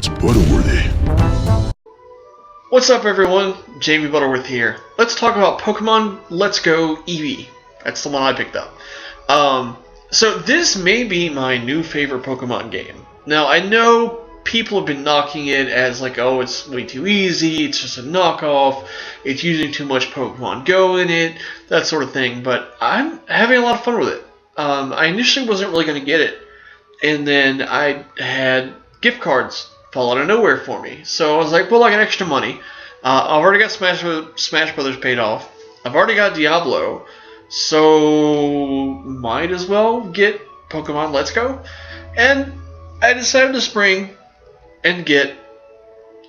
It's Butterworthy. What's up everyone, Jamie Butterworth here. Let's talk about Pokemon Let's Go Eevee. That's the one I picked up. So this may be my new favorite Pokemon game. Now I know people have been knocking it as like, oh, it's way too easy, it's just a knockoff, it's using too much Pokemon Go in it, that sort of thing, but I'm having a lot of fun with it. I initially wasn't really going to get it, and then I had gift cards fall out of nowhere for me. So I was like, well, I got extra money. I've already got Smash Brothers paid off. I've already got Diablo, so might as well get Pokemon Let's Go. And I decided to spring and get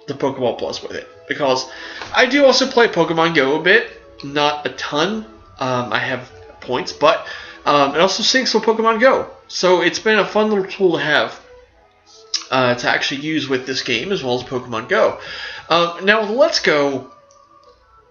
the Pokeball Plus with it, because I do also play Pokemon Go a bit, not a ton. I have points, but it also syncs with Pokemon Go, so it's been a fun little tool to have to actually use with this game as well as Pokemon Go. Now with Let's Go,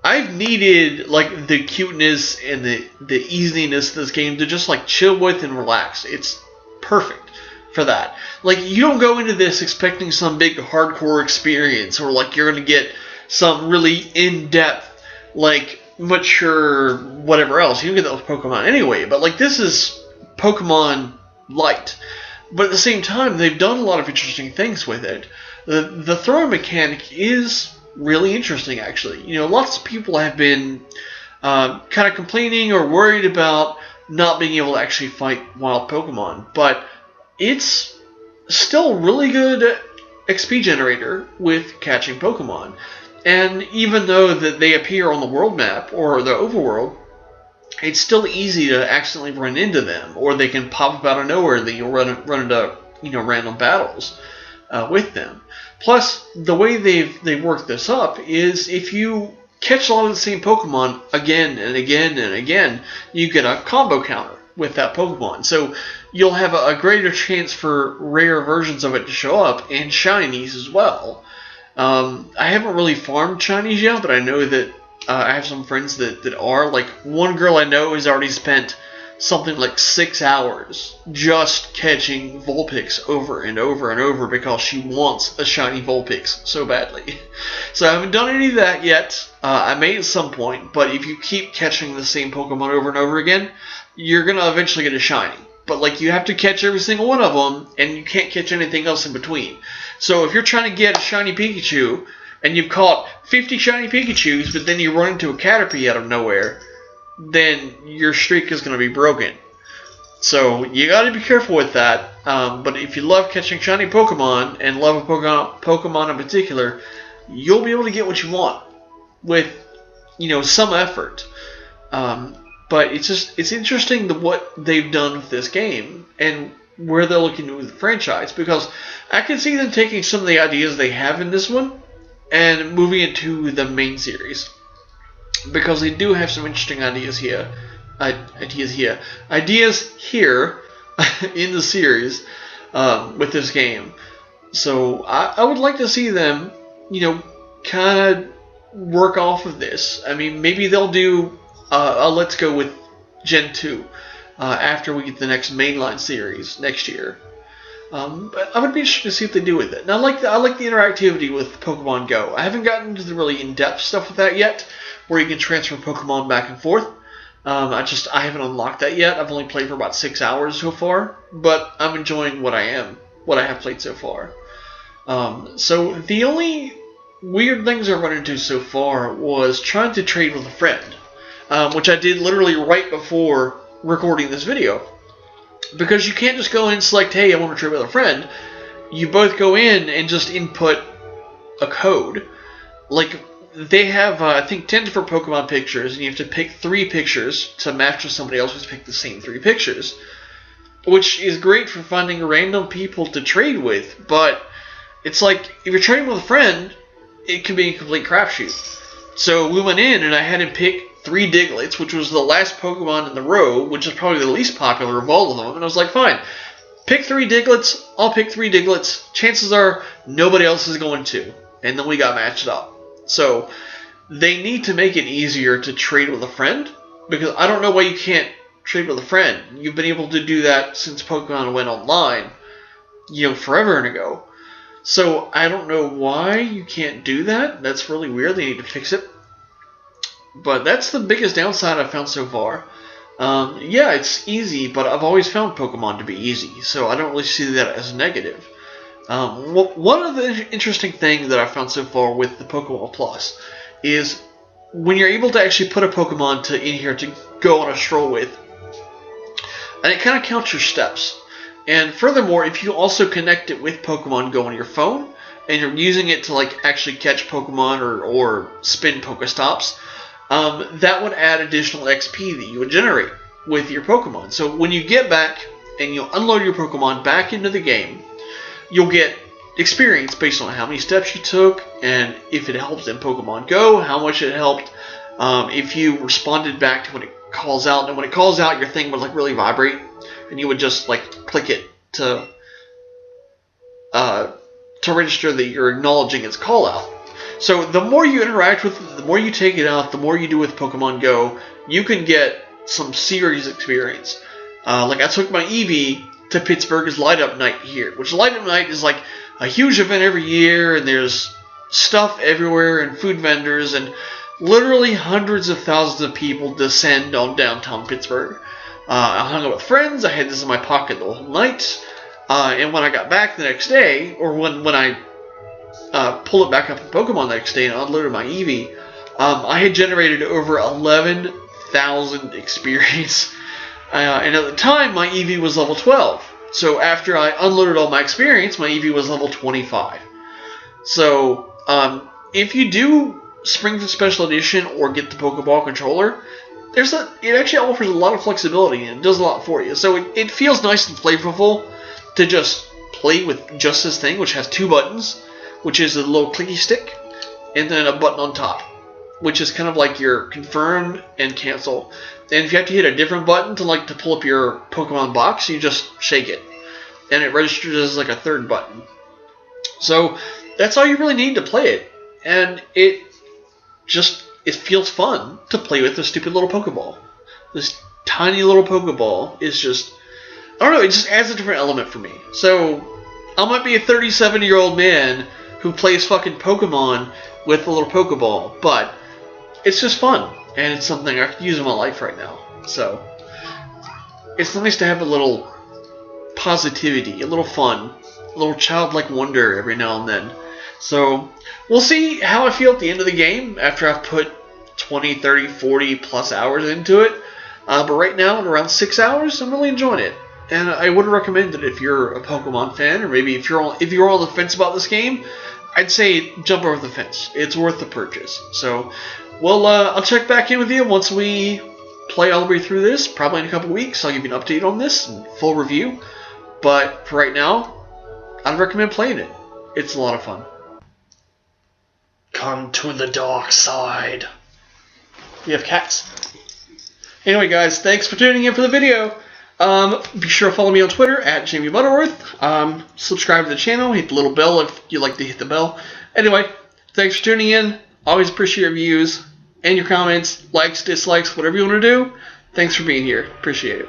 I've needed like the cuteness and the easiness of this game to just like chill with and relax. It's perfect for that. Like, you don't go into this expecting some big hardcore experience, or like you're gonna get some really in-depth, like mature whatever else. You don't get that with Pokemon anyway, but like this is Pokemon Light. But at the same time, they've done a lot of interesting things with it. The throwing mechanic is really interesting, actually. You know, lots of people have been kind of complaining or worried about not being able to actually fight wild Pokemon, but it's still really good XP generator with catching Pokemon. And even though that they appear on the world map or the overworld, it's still easy to accidentally run into them, or they can pop up out of nowhere that you'll run into, you know, random battles with them. Plus, the way they've worked this up is if you catch a lot of the same Pokemon again and again and again, you get a combo counter with that Pokemon. So you'll have a greater chance for rare versions of it to show up, and shinies as well. I haven't really farmed shinies yet, but I know that I have some friends that are. Like, one girl I know has already spent something like 6 hours just catching Vulpix over and over and over because she wants a shiny Vulpix so badly. So I haven't done any of that yet. I may at some point, but if you keep catching the same Pokemon over and over again, you're going to eventually get a shiny. But like, you have to catch every single one of them, and you can't catch anything else in between. So if you're trying to get a shiny Pikachu, and you've caught 50 shiny Pikachus, but then you run into a Caterpie out of nowhere, then your streak is going to be broken. So you got to be careful with that. But if you love catching shiny Pokemon, and love a Pokemon in particular, you'll be able to get what you want with, you know, some effort. But it's interesting what they've done with this game and where they're looking to with the franchise, because I can see them taking some of the ideas they have in this one and moving it to the main series, because they do have some interesting ideas here in the series with this game. So I would like to see them, you know, kind of work off of this. I mean, maybe they'll do a Let's Go with Gen 2 after we get the next mainline series next year. But I would be interested to see what they do with it. And I like the interactivity with Pokemon Go. I haven't gotten into the really in-depth stuff with that yet, where you can transfer Pokemon back and forth. I haven't unlocked that yet. I've only played for about 6 hours so far, but I'm enjoying what I have played so far. So the only weird things I've run into so far was trying to trade with a friend, which I did literally right before recording this video. Because you can't just go in and select, hey, I want to trade with a friend. You both go in and just input a code. Like, they have, I think, 10 different Pokemon pictures, and you have to pick 3 pictures to match with somebody else who's picked the same 3 pictures. Which is great for finding random people to trade with, but it's like, if you're trading with a friend, it can be a complete crapshoot. So we went in, and I had him pick 3 Digletts, which was the last Pokemon in the row, which is probably the least popular of all of them. And I was like, fine, pick 3 Digletts, I'll pick 3 Digletts. Chances are nobody else is going to. And then we got matched up. So they need to make it easier to trade with a friend, because I don't know why you can't trade with a friend. You've been able to do that since Pokemon went online, you know, forever ago. So I don't know why you can't do that. That's really weird. They need to fix it. But that's the biggest downside I've found so far. Yeah, it's easy, but I've always found Pokemon to be easy, so I don't really see that as a negative. One of the interesting things that I've found so far with the Pokemon Plus is when you're able to actually put a Pokemon in here to go on a stroll with, and it kind of counts your steps. And furthermore, if you also connect it with Pokemon Go on your phone, and you're using it to like actually catch Pokemon or spin Pokestops, that would add additional XP that you would generate with your Pokemon. So when you get back and you unload your Pokemon back into the game, you'll get experience based on how many steps you took, and if it helps in Pokemon Go, how much it helped, if you responded back to when it calls out. And when it calls out, your thing would like really vibrate, and you would just like click it to register that you're acknowledging its call out. So the more you interact with it, the more you take it out, the more you do with Pokemon Go, you can get some serious experience. Like I took my Eevee to Pittsburgh's Light Up Night here, which Light Up Night is like a huge event every year, and there's stuff everywhere and food vendors, and literally hundreds of thousands of people descend on downtown Pittsburgh. I hung out with friends. I had this in my pocket the whole night, and when I got back the next day, or when I pulled it back up in Pokemon the next day and unloaded my Eevee, I had generated over 11,000 experience. And at the time, my Eevee was level 12. So after I unloaded all my experience, my Eevee was level 25. So if you do Spring Special Edition or get the Pokeball controller, it actually offers a lot of flexibility and it does a lot for you. So it feels nice and flavorful to just play with just this thing, which has two buttons, which is a little clicky stick, and then a button on top, which is kind of like your confirm and cancel. And if you have to hit a different button to pull up your Pokemon box, you just shake it, and it registers as like a third button. So that's all you really need to play it, and it feels fun to play with this stupid little Pokeball. This tiny little Pokeball is just, I don't know, it just adds a different element for me. So I might be a 37-year-old man who plays fucking Pokemon with a little Pokeball, but it's just fun, and it's something I could use in my life right now. So it's nice to have a little positivity, a little fun, a little childlike wonder every now and then. So we'll see how I feel at the end of the game after I've put 20, 30, 40 plus hours into it. But right now, in around 6 hours, I'm really enjoying it. And I would recommend it if you're a Pokemon fan, or maybe if you're on the fence about this game, I'd say jump over the fence. It's worth the purchase. So, well, I'll check back in with you once we play all the way through this, probably in a couple weeks. I'll give you an update on this and full review. But for right now, I'd recommend playing it. It's a lot of fun. Come to the dark side. We have cats. Anyway, guys, thanks for tuning in for the video. Be sure to follow me on Twitter at Jamie Butterworth. Subscribe to the channel. Hit the little bell if you like to hit the bell. Anyway, thanks for tuning in. Always appreciate your views and your comments, likes, dislikes, whatever you want to do. Thanks for being here. Appreciate it.